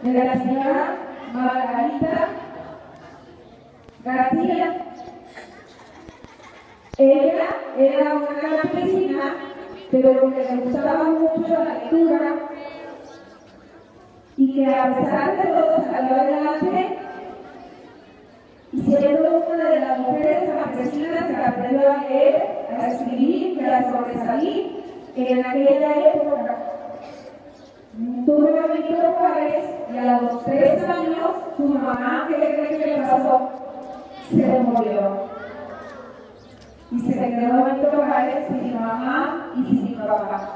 de la señora Margarita García. Ella era una campesina, pero lo que le gustaba mucho la lectura y que a pesar de todo salió adelante y siendo una de las mujeres campesinas que aprendió a leer, a escribir y a sobresalir en aquella época. Tuvo a Benito Juárez y a los 3 años su mamá, ¿qué cree que le pasó? Se murió. Y se le quedó Benito Juárez sin mamá y sin papá.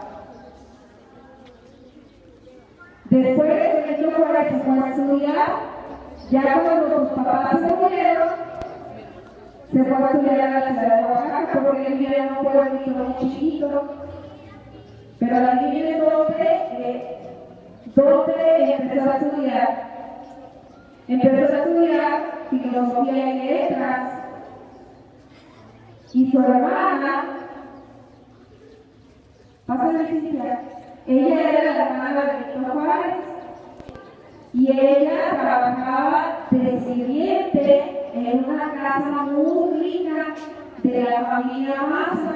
Después de Benito Juárez se fue a estudiar, ya cuando sus papás se murieron, se fue a estudiar a la ciudad de Oaxaca porque él vivía en un pueblito muy chiquito. Pero adivinen dónde empezó a estudiar. Empezó a estudiar filosofía y letras. Y su hermana, pásale Cintia, ella era la hermana de Benito Juárez. Y ella trabajaba de sirviente en una casa muy rica de la familia Maza.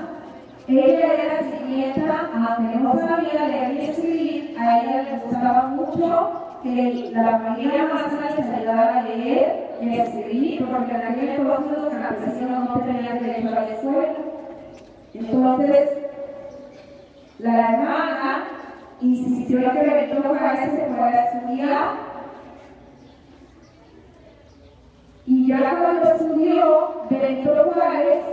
Ella era sirvienta, aunque no sabía leer y escribir, a ella le gustaba mucho que la familia Maza les ayudara a leer y a escribir, porque en aquel entonces los campesinos no tenían derecho a la escuela. Entonces, la hermana insistió en que Benito Juárez se fuera a estudiar. Y ya cuando estudió, Benito Juárez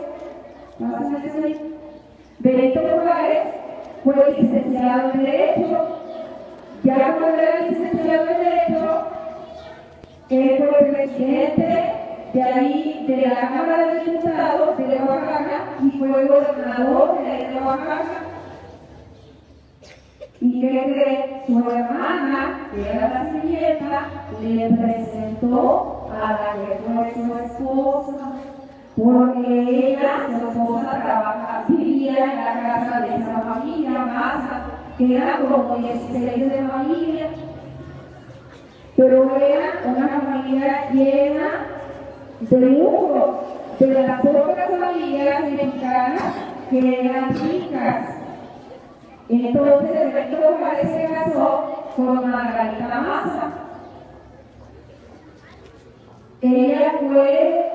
fue licenciado en Derecho. Ya cuando era licenciado en Derecho, él fue presidente de ahí, de la Cámara de Diputados de Oaxaca y fue gobernador de Oaxaca. Y que su hermana, que era la sirvienta, le presentó a la que fue su esposa, porque ella, su esposa, vivía en la casa de esa familia Maza, que era como 16 de familia, pero era una familia llena de lujos, de las pocas familias mexicanas que eran ricas. Entonces Benito Juárez se casó con Margarita Maza. Ella fue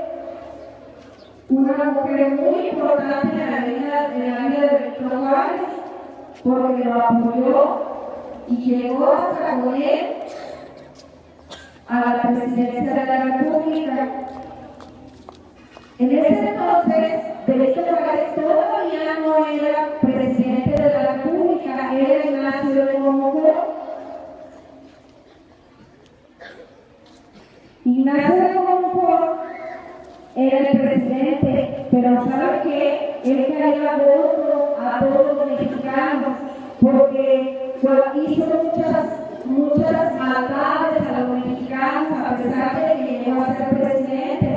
una mujer muy importante en la vida de Benito Juárez, porque lo apoyó y llegó hasta con él a la presidencia de la República. En ese entonces, Benito Juárez todavía no era presidente de la República, era Ignacio de Comonfort. Ignacio de Comonfort era el presidente, pero ¿sabe qué? Él caía voto a todos los mexicanos, porque hizo muchas maldades a los mexicanos, a pesar de que llegó a ser presidente.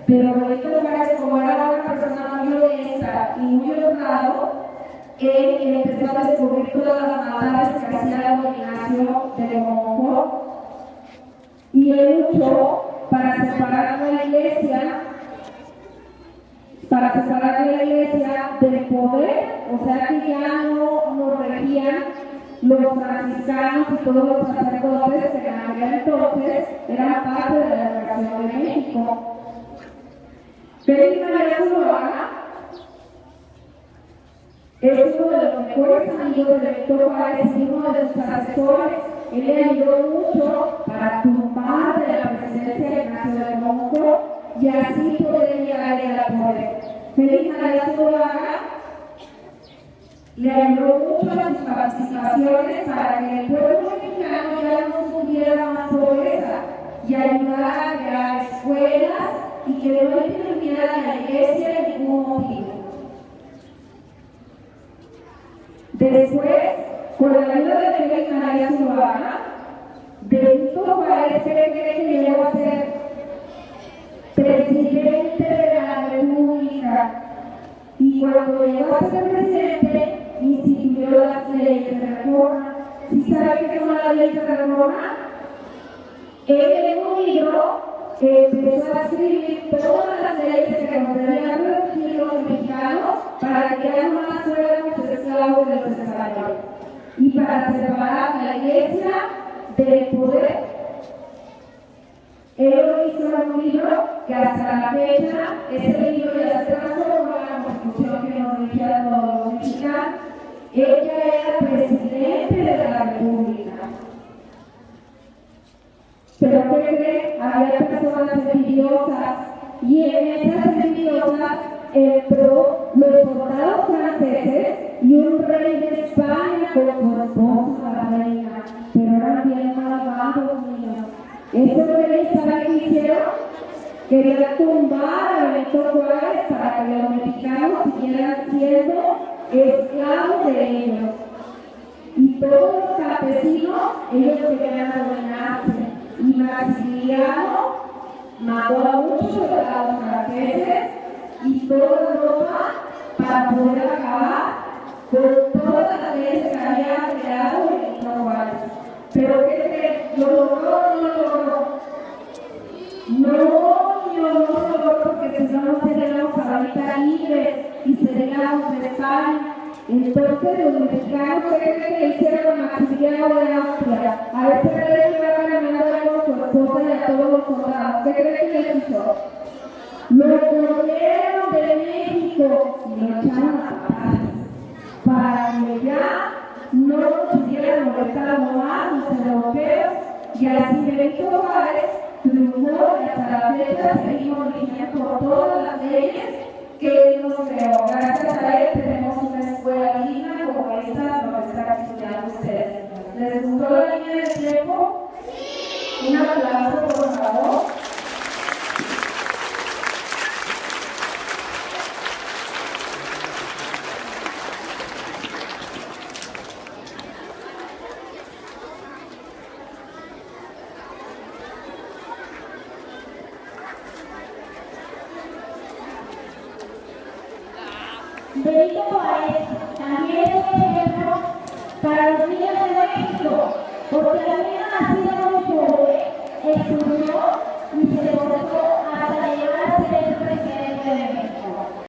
Pero Benito Juárez, como era una persona muy honesta y muy honrado, él empezó a descubrir todas las maldades que hacía don Ignacio de Comonfort. Y él luchó para separar la iglesia del poder, o sea que ya no nos regían los franciscanos y todos los sacerdotes que en aquel entonces eran parte de la Educación de México. Félix María Zuluaga es uno de los mejores amigos de Benito Juárez y uno de sus asesores. Él le ayudó mucho para tumbar de la presidencia de Ignacio de Comonfort y así poder llegar al poder. Félix María Zuluaga le ayudó mucho a sus participaciones para que el pueblo mexicano ya no tuviera más pobreza y ayudara a crear escuelas y que no interviniera la iglesia de ningún motivo. Después, con la ayuda de Félix María Zuluaga, Benito Juárez cree que llegó a ser presidente de la República. Y cuando llegó a ser presidente, instituyó las leyes de reforma. ¿Sí sabe qué son las leyes de reforma? Él en un libro empezó a escribir todas las leyes que nos debían regir los mexicanos para que ya no más fuéramos esclavos de los españoles y para separar la iglesia del poder. Él lo hizo en un libro que hasta la fecha, ese libro ya se transformó en la constitución que nos regía a todos los mexicanos. Ella era presidente de la República. Pero ¿qué creen? Había personas envidiosas y en esas envidiosas entró los soldados franceses y un rey de España con su esposa, la reina. Pero eran bien malvados, niños. Esos reyes, ¿saben qué hicieron? Querían tumbar a Benito Juárez para que los mexicanos siguieran siendo esclavos de ellos. Y todos los campesinos, ellos querían adornarse. Y Maximiliano mató a muchos soldados franceses y toda Europa para poder acabar con todas las leyes que había creado Benito Juárez. Pero ¿qué lo logró o no lo logró? No lo logró porque si no, no seríamos ahorita libres y seríamos de España. Entonces los mexicanos, ¿qué creen que hicieron a Maximiliano de Austria? A ese rey que iba caminando con su esposa y a todos los soldados. ¿Qué creen que les hizo? Lo corrieron de México y lo echaron a paz para que ya no nos hubieran molestado más los europeos y así Benito Juárez triunfó y hasta la fecha seguimos rigiendo por todas las leyes que él nos creó. Gracias a él tenemos una escuela digna como esta donde están estudiando ustedes. ¿Les gustó la línea del tiempo? Un aplauso, por favor. Benito Juárez también es un ejemplo para los niños de México, porque también nacido muy pobre, estudió y se esforzó